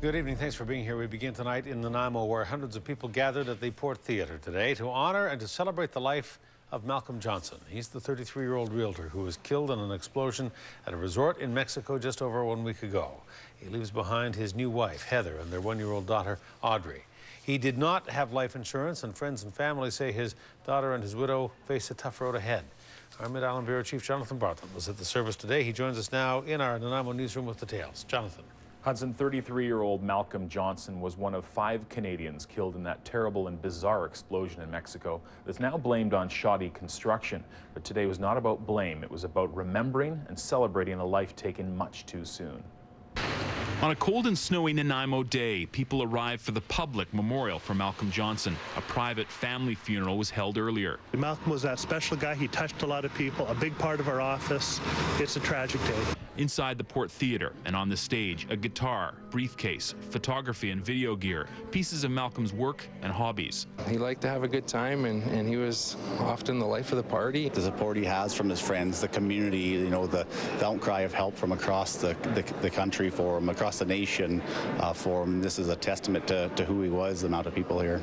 Good evening. Thanks for being here. We begin tonight in Nanaimo, where hundreds of people gathered at the Port Theatre today to honor and to celebrate the life of Malcolm Johnson. He's the 33-year-old realtor who was killed in an explosion at a resort in Mexico just over 1 week ago. He leaves behind his new wife, Heather, and their 1-year-old daughter, Audrey. He did not have life insurance, and friends and family say his daughter and his widow face a tough road ahead. Our Mid-Island Bureau Chief Jonathan Bartlett was at the service today. He joins us now in our Nanaimo newsroom with details. Jonathan. Hudson, 33-year-old Malcolm Johnson was one of 5 Canadians killed in that terrible and bizarre explosion in Mexico that's now blamed on shoddy construction. But today was not about blame. It was about remembering and celebrating a life taken much too soon. On a cold and snowy Nanaimo day, people arrived for the public memorial for Malcolm Johnson. A private family funeral was held earlier. Malcolm was that special guy. He touched a lot of people, a big part of our office. It's a tragic day. Inside the Port Theatre and on the stage, a guitar, briefcase, photography and video gear, pieces of Malcolm's work and hobbies. He liked to have a good time, and he was often the life of the party. The support he has from his friends, the community, you know, the outcry of help from across the country for him, across the nation for him. This is a testament to who he was, the amount of people here.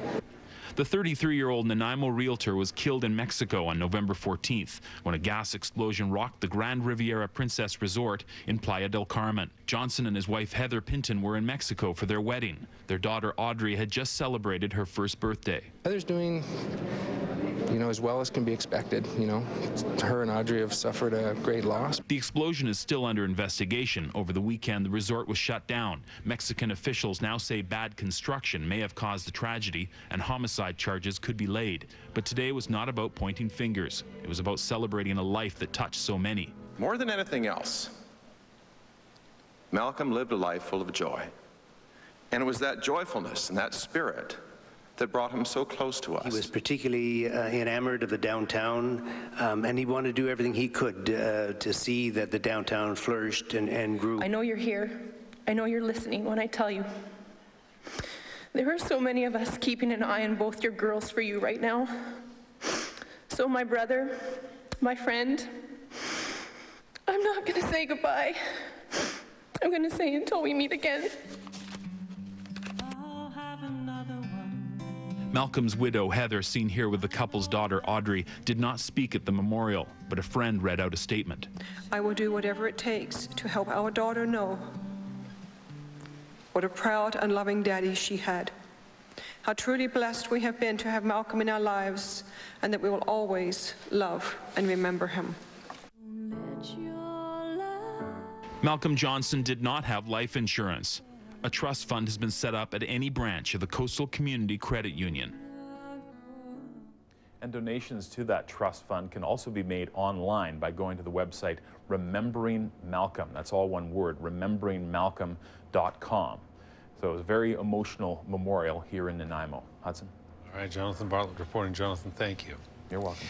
The 33-year-old Nanaimo realtor was killed in Mexico on November 14th when a gas explosion rocked the Grand Riviera Princess Resort in Playa del Carmen. Johnson and his wife Heather Pinton were in Mexico for their wedding. Their daughter Audrey had just celebrated her first birthday. Heather's doing, as well as can be expected. Her and Audrey have suffered a great loss. The explosion is still under investigation. Over the weekend, the resort was shut down. Mexican officials now say bad construction may have caused the tragedy and homicide charges could be laid. But today was not about pointing fingers. It was about celebrating a life that touched so many. More than anything else, Malcolm lived a life full of joy. And it was that joyfulness and that spirit that brought him so close to us. He was particularly enamored of the downtown, and he wanted to do everything he could to see that the downtown flourished and grew. I know you're here. I know you're listening when I tell you. There are so many of us keeping an eye on both your girls for you right now. So my brother, my friend, I'm not going to say goodbye. I'm going to say until we meet again. Malcolm's widow, Heather, seen here with the couple's daughter, Audrey, did not speak at the memorial, but a friend read out a statement. I will do whatever it takes to help our daughter know what a proud and loving daddy she had. How truly blessed we have been to have Malcolm in our lives, and that we will always love and remember him. Malcolm Johnson did not have life insurance. A trust fund has been set up at any branch of the Coastal Community Credit Union. And donations to that trust fund can also be made online by going to the website Remembering Malcolm. That's all one word, rememberingmalcolm.com. So it was a very emotional memorial here in Nanaimo. Hudson. All right, Jonathan Bartlett reporting. Jonathan, thank you. You're welcome.